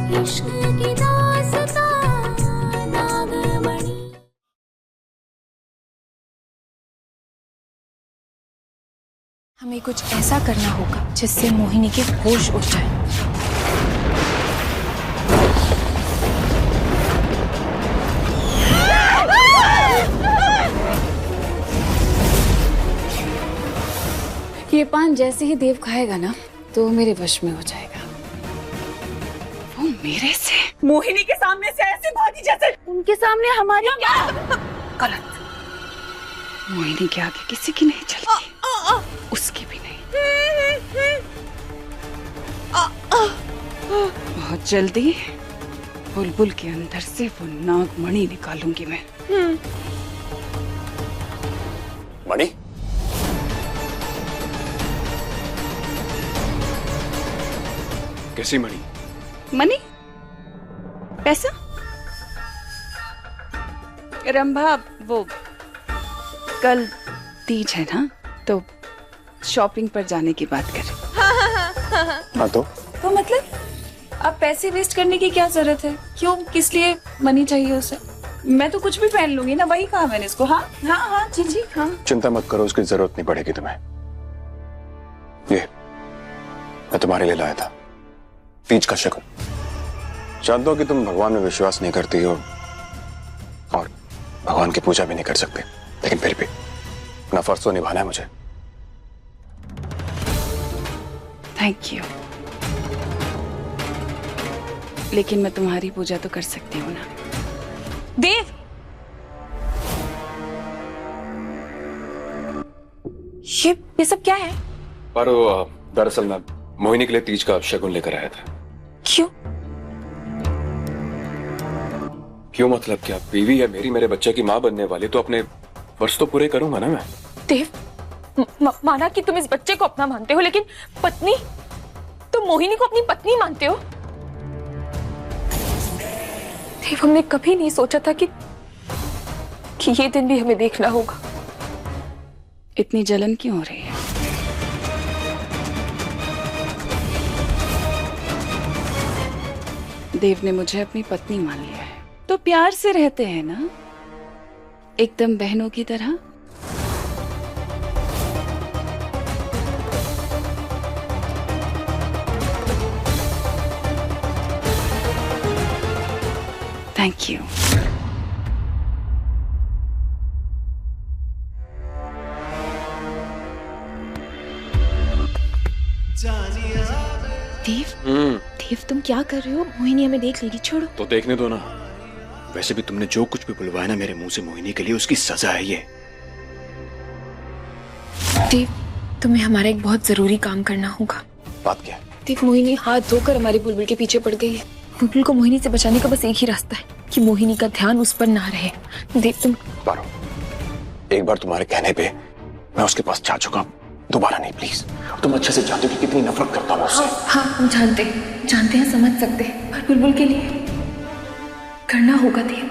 इश्क की दास्तां नागमणि। हमें कुछ ऐसा करना होगा जिससे मोहिनी के होश उड़ जाए। ये पान जैसे ही देव खाएगा ना तो मेरे वश में हो जाएगा। वो मेरे से मोहिनी के सामने से ऐसे भागी जैसे उनके सामने हमारी क्या गलत। मोहिनी के आगे किसी की नहीं चलती, उसकी भी नहीं। बहुत जल्दी बुलबुल के अंदर से वो नागमणि निकालूंगी मैं। मणि? कैसी मणि? मनी? पैसा? रंभा, वो कल तीज है ना, तो शॉपिंग पर जाने की बात कर। हाँ तो मतलब अब पैसे वेस्ट करने की क्या जरूरत है? क्यों, किस लिए मनी चाहिए उसे? मैं तो कुछ भी पहन लूंगी ना, वही कहा मैंने इसको। हाँ हाँ हाँ जी जी हाँ। चिंता मत करो, उसकी जरूरत नहीं पड़ेगी तुम्हें। ये मैं तुम्हारे लिए लाया था, तीज का शगुन। जानता हूं कि तुम भगवान में विश्वास नहीं करती हो और भगवान की पूजा भी नहीं कर सकते, लेकिन फिर भी अपना फर्ज तो निभाना है मुझे। थैंक यू, लेकिन मैं तुम्हारी पूजा तो कर सकती हूँ ना। देव, ये सब क्या है? पर दरअसल मैं मोहिनी के लिए तीज का शगुन लेकर आया था। क्यों? क्यों मतलब क्या? बीवी है मेरी, मेरे बच्चे की माँ बनने वाली, तो अपने फर्ज तो पूरे करूंगा ना मैं। देव, माना कि तुम इस बच्चे को अपना मानते हो, लेकिन पत्नी, तुम मोहिनी को अपनी पत्नी मानते हो। देव, हमने कभी नहीं सोचा था कि ये दिन भी हमें देखना होगा। इतनी जलन क्यों हो रही है? देव ने मुझे अपनी पत्नी मान लिया है, तो प्यार से रहते हैं ना, एकदम बहनों की तरह। Thank you. देव, देव तुम क्या कर रहे हो? मोहिनी हमें देख लेगी, छोड़ो। तो देखने दो ना। वैसे भी तुमने जो कुछ भी बुलवाया ना मेरे मुंह से मोहिनी के लिए, उसकी सजा है ये। देव, तुम्हें हमारा एक बहुत जरूरी काम करना होगा। बात क्या है? देव, मोहिनी हाथ धोकर हमारी बुलबुल के पीछे पड़ गई है। बुलबुल को मोहिनी से बचाने का बस एक ही रास्ता है कि मोहिनी का ध्यान उस पर ना रहे। देव, तुम पारो, एक बार तुम्हारे कहने पे मैं उसके पास जा चुका हूं, दोबारा नहीं प्लीज। तुम अच्छे से जानते हो कि कितनी नफरत करता हूं उससे। हाँ, हम जानते हैं, समझ सकते हैं, पर बुलबुल के लिए करना होगा देव।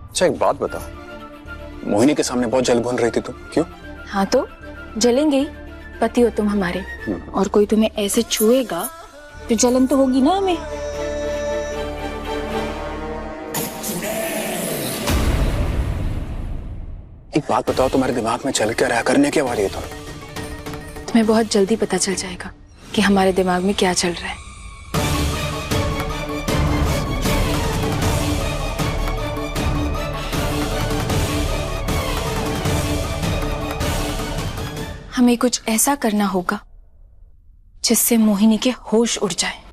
अच्छा एक बात बता, मोहिनी के सामने बहुत जल भून रही थी तुम, क्यों? हाँ तो जलेंगे ही, पति हो तुम हमारे, और कोई तुम्हें ऐसे छुएगा तो जलन तो होगी ना हमें। एक बात बताओ, तुम्हारे दिमाग में चल क्या रहा, करने के वाली है तुम? तुम्हें बहुत जल्दी पता चल जाएगा कि हमारे दिमाग में क्या चल रहा है। हमें कुछ ऐसा करना होगा जिससे मोहिनी के होश उड़ जाए।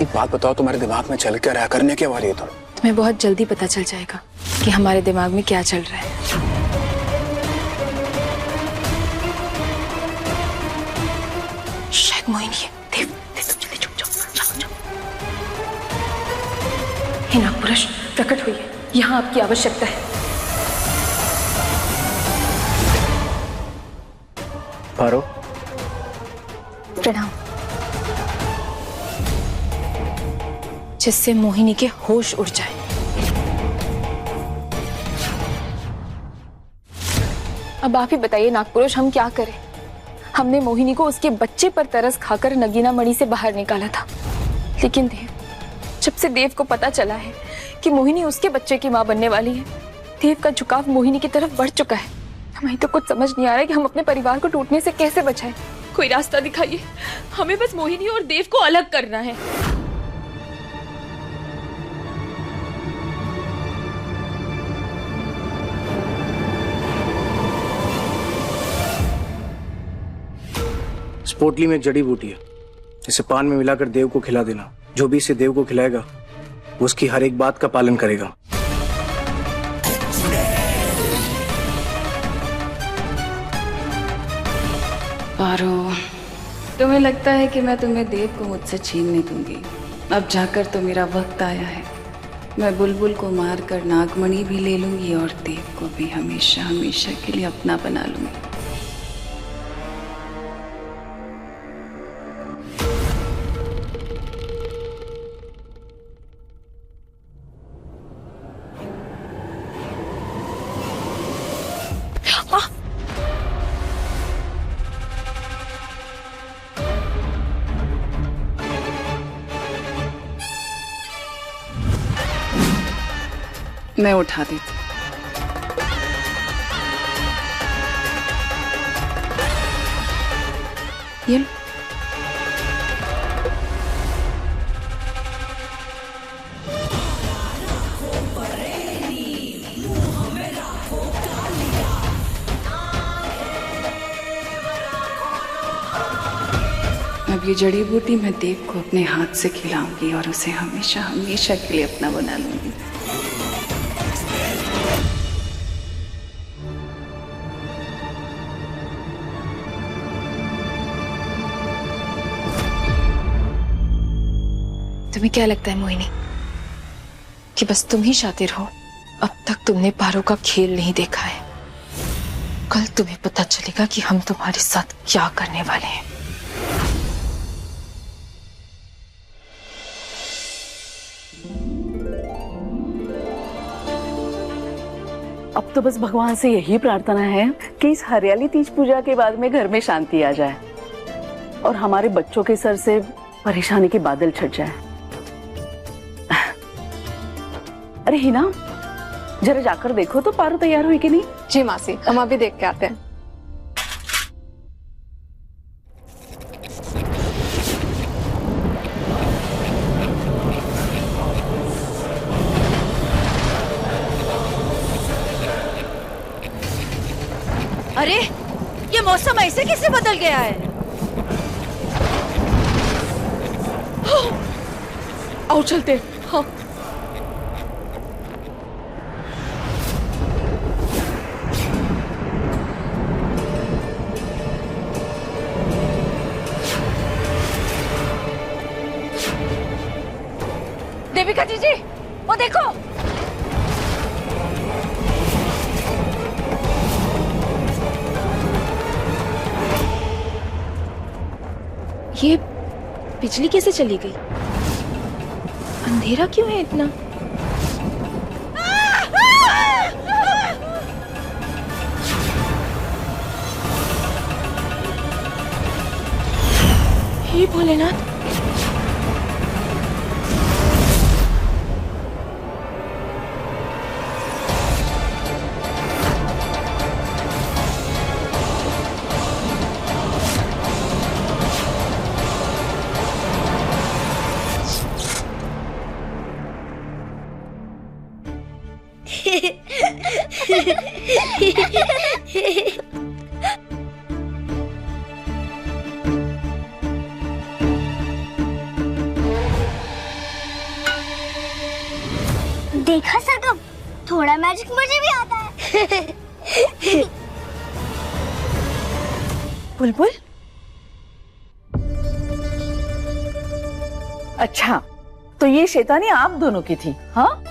एक बात बताओ, तुम्हारे दिमाग में चल क्या रहा, करने के वाली है तुम? तुम्हें बहुत जल्दी पता चल जाएगा कि हमारे दिमाग में क्या चल रहा है। शायद मोहिनी है। देव, तुम जल्दी चुप जाओ। हे नागपुरुष, प्रकट हुई है, यहाँ आपकी आवश्यकता है। पारो, प्रणाम। जिससे मोहिनी के होश उड़ जाए। अब आप ही बताइए नागपुरुष, हम क्या करें? हमने मोहिनी को उसके बच्चे पर तरस खाकर नगीना मणि से बाहर निकाला था, लेकिन देव, जब से देव को पता चला है कि मोहिनी उसके बच्चे की मां बनने वाली है, देव का झुकाव मोहिनी की तरफ बढ़ चुका है। हमें तो कुछ समझ नहीं आ रहा है कि हम अपने परिवार को टूटने से कैसे बचाएं। कोई रास्ता दिखाइए, हमें बस मोहिनी और देव को अलग करना है। स्पोर्टली में एक जड़ी बूटी है, इसे पान में मिलाकर देव को खिला देना। जो भी इसे देव को खिलाएगा वो उसकी हर एक बात का पालन करेगा। पारो, तुम्हें लगता है कि मैं तुम्हें देव को मुझसे छीनने दूंगी? अब जाकर तो मेरा वक्त आया है। मैं बुलबुल को मारकर नागमणि भी ले लूंगी और देव को भी हमेशा हमेशा के लिए अपना बना लूंगी। मैं उठा देती। ये लो। अब ये जड़ी बूटी मैं देव को अपने हाथ से खिलाऊंगी और उसे हमेशा हमेशा के लिए अपना बना लूंगी। तुम्हें क्या लगता है मोहिनी कि बस तुम ही शातिर हो? अब तक तुमने पारो का खेल नहीं देखा है। कल तुम्हें पता चलेगा कि हम तुम्हारे साथ क्या करने वाले हैं। अब तो बस भगवान से यही प्रार्थना है कि इस हरियाली तीज पूजा के बाद में घर में शांति आ जाए और हमारे बच्चों के सर से परेशानी के बादल छट जाए। अरे हिना, जरा जाकर देखो तो पारो तैयार हुई कि नहीं। जी मासी, हम अभी देख के आते हैं। अरे ये मौसम ऐसे कैसे बदल गया है? आओ चलते। हाँ। देविका जी, वो देखो। ये बिजली कैसे चली गई? अंधेरा क्यों है इतना? हे भोलेनाथ, देखा सरगम, थोड़ा मैजिक मुझे भी आता है। बुलबुल, अच्छा तो ये शैतानी आप दोनों की थी? हाँ,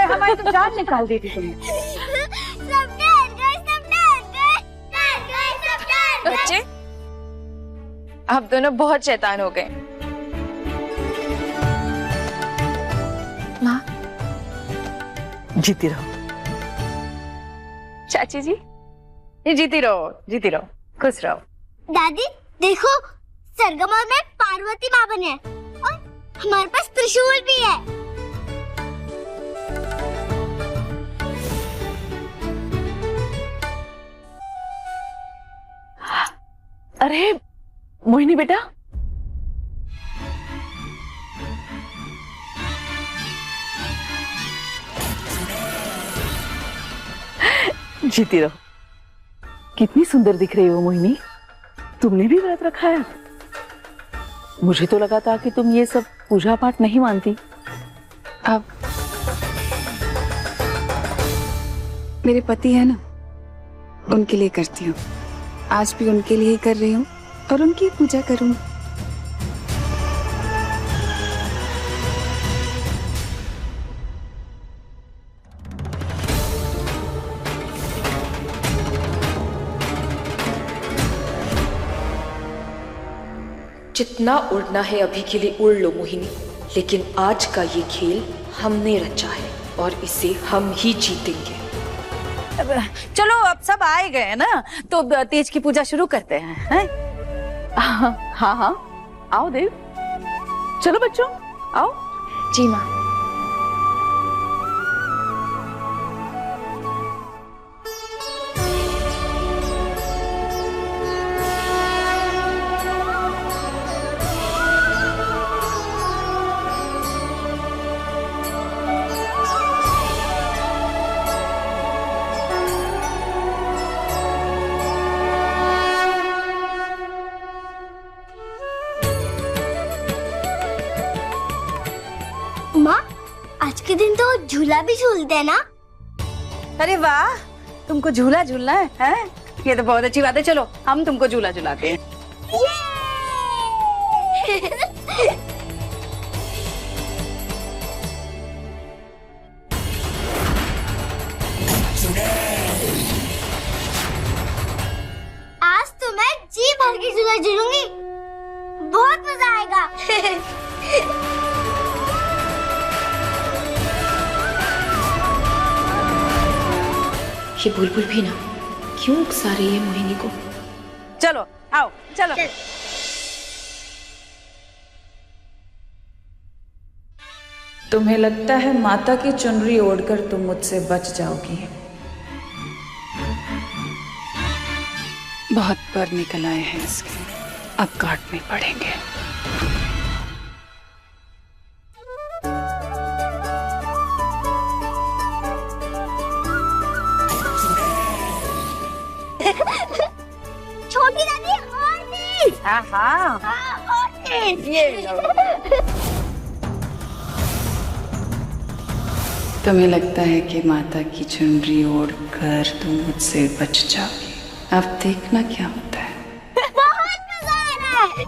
हमारी तो जान निकाल दी थी तुमने। सब डर गए, सब डर गए, डर गए, सब डर गए। बच्चे, आप दोनों बहुत शैतान हो गए। जीती रहो। चाची जी, जीती रहो, खुश रहो। दादी देखो, सरगम और मैं पार्वती माँ बने हैं और हमारे पास त्रिशूल भी है। अरे मोहिनी बेटा, जीती रहो। कितनी सुंदर दिख रही हो मोहिनी, तुमने भी व्रत रखा है? मुझे तो लगा था कि तुम ये सब पूजा पाठ नहीं मानती। अब मेरे पति है ना, उनके लिए करती हूँ। आज भी उनके लिए ही कर रही हूँ और उनकी पूजा करूंगी। जितना उड़ना है अभी के लिए उड़ लो मोहिनी, लेकिन आज का ये खेल हमने रचा है और इसे हम ही जीतेंगे। चलो अब सब आए गए ना, तो तेज की पूजा शुरू करते हैं। हाँ हाँ, आओ देव, चलो बच्चों आओ। जी माँ। माँ, आज के दिन तो झूला भी झूलते हैं ना? अरे वाह, तुमको झूला झूलना है, हैं? ये तो बहुत अच्छी बात है। चलो हम तुमको झूला झूलाते हैं। आज तो मैं जी भर के झूला झूलूंगी, बहुत मजा आएगा। ये बुलबुल भी ना क्यों उकसा रही है मोहिनी को? चलो आओ, चलो। तुम्हें लगता है माता की चुनरी ओढ़कर तुम मुझसे बच जाओगी? बहुत पर निकल आए हैं इसके, अब काटने पड़ेंगे। छोटी दादी और नहीं। हाँ हाँ, और नहीं। ये लो। तुम्हें लगता है कि माता की चुनरी ओढ़कर तुम मुझसे बच जाओगी? अब देखना क्या होता है। बहुत मजा आ रहा है,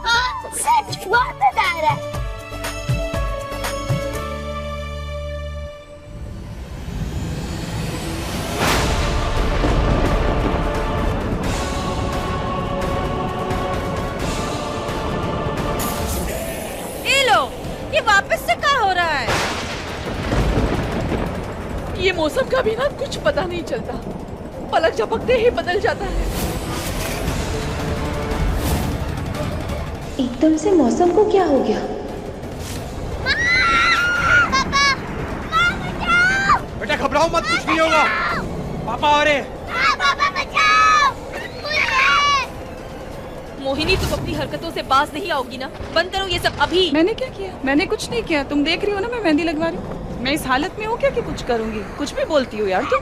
सच बहुत मजा आ रहा है। ये लो, ये वापस से क्या हो रहा है? ये मौसम का भी ना कुछ पता नहीं चलता, पलक झपकते ही बदल जाता है। एकदम से मौसम को क्या हो गया? बेटा घबराओ मत, कुछ नहीं होगा। पापा आ रहे। पापा बचाओ। मोहिनी तुम अपनी हरकतों से बाज नहीं आओगी ना? बंद करो ये सब अभी। मैंने क्या किया? मैंने कुछ नहीं किया। तुम देख रही हो ना मैं मेहंदी लगवा रही हूँ। मैं इस हालत में हूँ क्या कि कुछ करूंगी? कुछ भी बोलती हो यार तुम।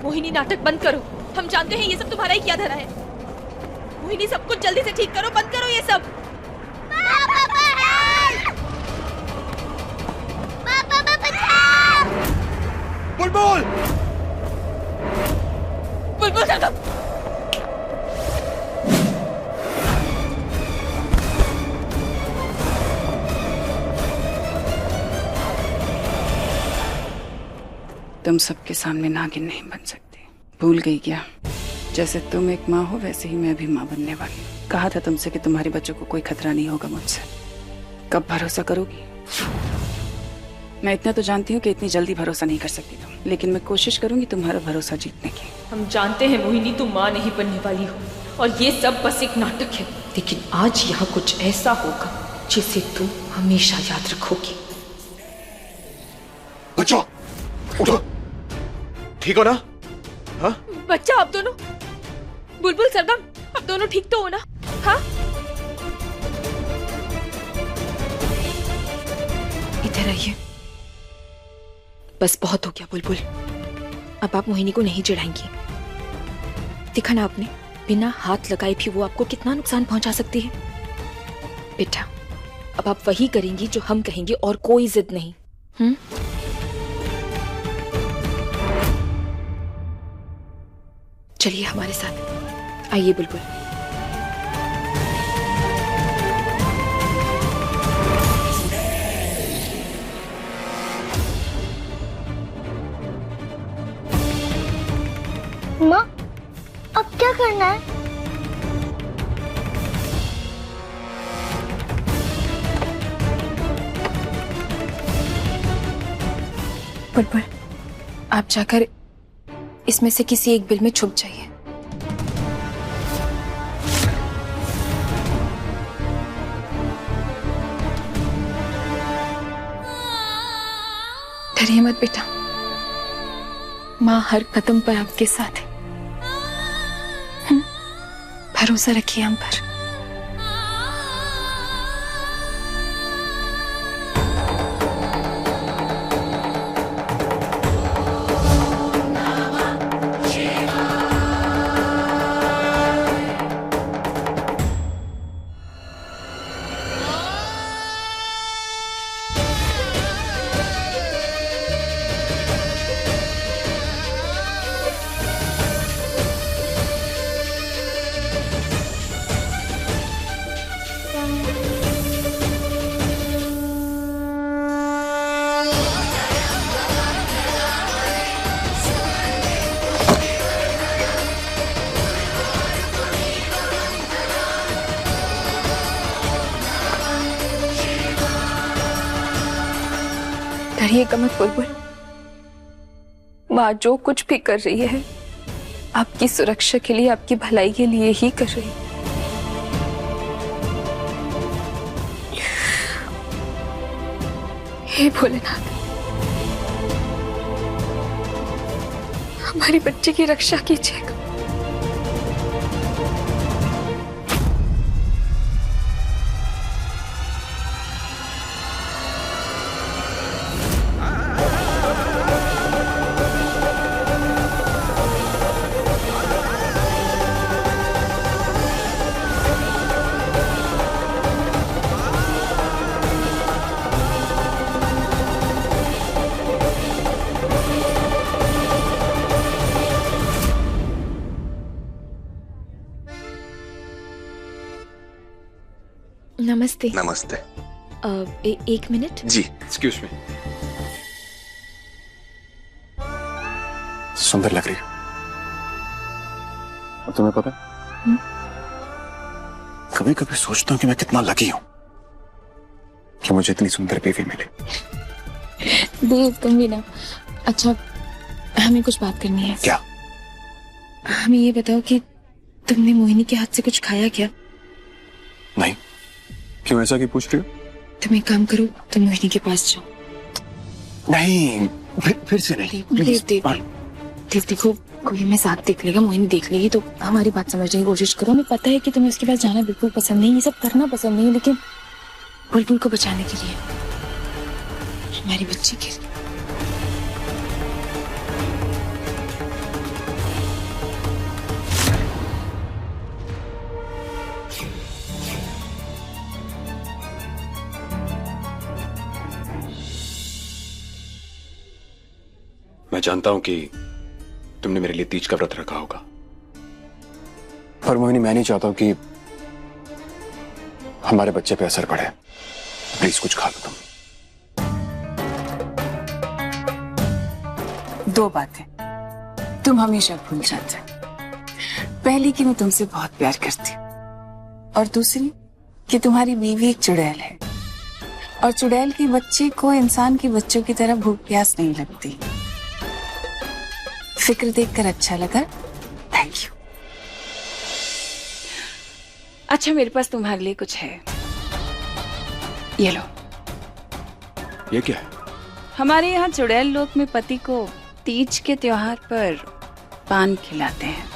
मोहिनी नाटक बंद करो, हम जानते हैं ये सब तुम्हारा ही किया धरा है। मोहिनी सब कुछ जल्दी से ठीक करो, बंद करो ये सब। बुलबुल, बुलबुल सरगम, तुम सबके सामने नागिन नहीं बन सकती। भूल गई क्या? जैसे तुम एक माँ हो वैसे ही मैं भी माँ बनने वाली हूँ। कहा था तुमसे कि तुम्हारे बच्चों को कोई खतरा नहीं होगा मुझसे। कब भरोसा करोगी? मैं इतना तो जानती हूँ कि इतनी जल्दी भरोसा नहीं कर सकती तुम, लेकिन मैं कोशिश करूंगी तुम्हारा भरोसा जीतने की। हम जानते हैं मोहिनी तुम माँ नहीं बनने वाली हो और ये सब बस एक नाटक है, लेकिन आज यहाँ कुछ ऐसा होगा जिसे तुम हमेशा याद रखोगी। बच्चों उठो, ठीक हो ना? हाँ? बच्चा आप दोनों, बुलबुल सरगम आप दोनों ठीक तो हो ना? हाँ? इधर आइए। बस बहुत हो गया बुलबुल, अब आप मोहिनी को नहीं चिढ़ाएंगी। देखा ना आपने, बिना हाथ लगाए भी वो आपको कितना नुकसान पहुंचा सकती है। बेटा अब आप वही करेंगी जो हम कहेंगे और कोई जिद नहीं। चलिए हमारे साथ आइए बुलबुल। माँ अब क्या करना है? बुलबुल आप जाकर इसमें से किसी एक बिल में छुप जाइए। डरिए मत बेटा, माँ हर कदम पर आपके साथ है। भरोसा रखिए हम पर। डरिएगा मत बुलबुल, माँ जो कुछ भी कर रही है आपकी सुरक्षा के लिए, आपकी भलाई के लिए ही कर रही है। हे भोलेनाथ, हमारी बच्ची की रक्षा कीजिएगा। नमस्ते। नमस्ते। एक मिनट। जी एक्सक्यूज मी। सुंदर लग रही हो। और तुम्हें पता है, कभी कभी सोचता हूँ कि मैं कितना लकी हूँ कि मुझे इतनी सुंदर बीवी मिली। देव तुम भी ना। अच्छा हमें कुछ बात करनी है। क्या? हमें ये बताओ कि तुमने मोहिनी के हाथ से कुछ खाया क्या? नहीं। क्यों ऐसा क्यों पूछ रही हो? तुम एक काम करो, तुम मोहिनी के पास जाओ। नहीं फिर से नहीं। देव देखो, कोई हमें साथ देख लेगा, मोहिनी देख लेगी तो हमारी बात समझने की कोशिश करो। हमें पता है कि तुम्हें उसके पास जाना बिल्कुल पसंद नहीं, ये सब करना पसंद नहीं, लेकिन बुलबुल को बचाने के लिए, हमारी बच्ची के लिए। मैं जानता हूं कि तुमने मेरे लिए तीज का व्रत रखा होगा, पर मोहिनी मैं नहीं चाहता हूं कि हमारे बच्चे पे असर पड़े। प्लीज कुछ खा लो तुम। दो बातें तुम हमेशा भूल जाते, पहली कि मैं तुमसे बहुत प्यार करती हूँ, और दूसरी कि तुम्हारी बीवी एक चुड़ैल है, और चुड़ैल के बच्चे को इंसान के बच्चों की तरह भूख प्यास नहीं लगती। फिक्र देखकर अच्छा लगा, थैंक यू। अच्छा, मेरे पास तुम्हारे लिए कुछ है, ये लो। ये क्या है? हमारे यहाँ चुड़ैल लोक में पति को तीज के त्योहार पर पान खिलाते हैं।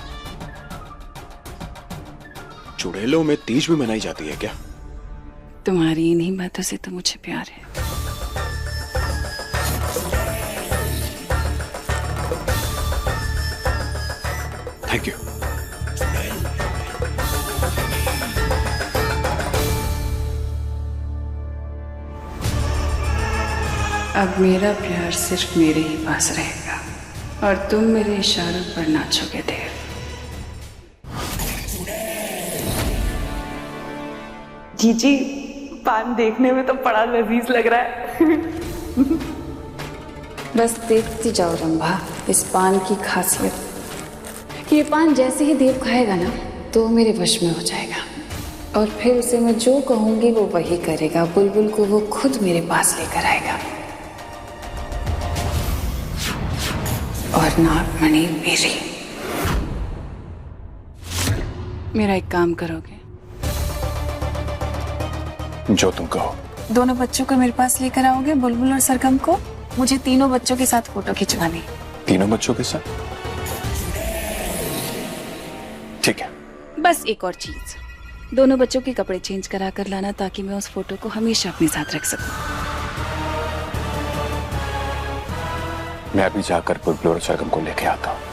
चुड़ैलों में तीज भी मनाई जाती है क्या? तुम्हारी इन्हीं बातों से तो मुझे प्यार है। Thank you. अब मेरा प्यार सिर्फ मेरे ही पास रहेगा, और तुम मेरे इशारों पर नाचोगे देव। जीजी, पान देखने में तो बड़ा लजीज लग रहा है। बस देखती जाओ रंभा इस पान की खासियत। ये पान जैसे ही देव खाएगा ना तो मेरे वश में हो जाएगा, और फिर उसे मैं जो कहूंगी वो वही करेगा। बुलबुल को वो खुद मेरे पास लेकर आएगा, और नागमणि मेरी। मेरा एक काम करोगे? जो तुम कहो। दोनों बच्चों को मेरे पास लेकर आओगे, बुलबुल और सरगम को। मुझे तीनों बच्चों के साथ फोटो खिंचवानी। तीनों बच्चों के साथ? ठीक है। बस एक और चीज, दोनों बच्चों के कपड़े चेंज करा कर लाना, ताकि मैं उस फोटो को हमेशा अपने साथ रख सकूं। मैं अभी जाकर बुलबुल और सरगम को लेके आता हूँ।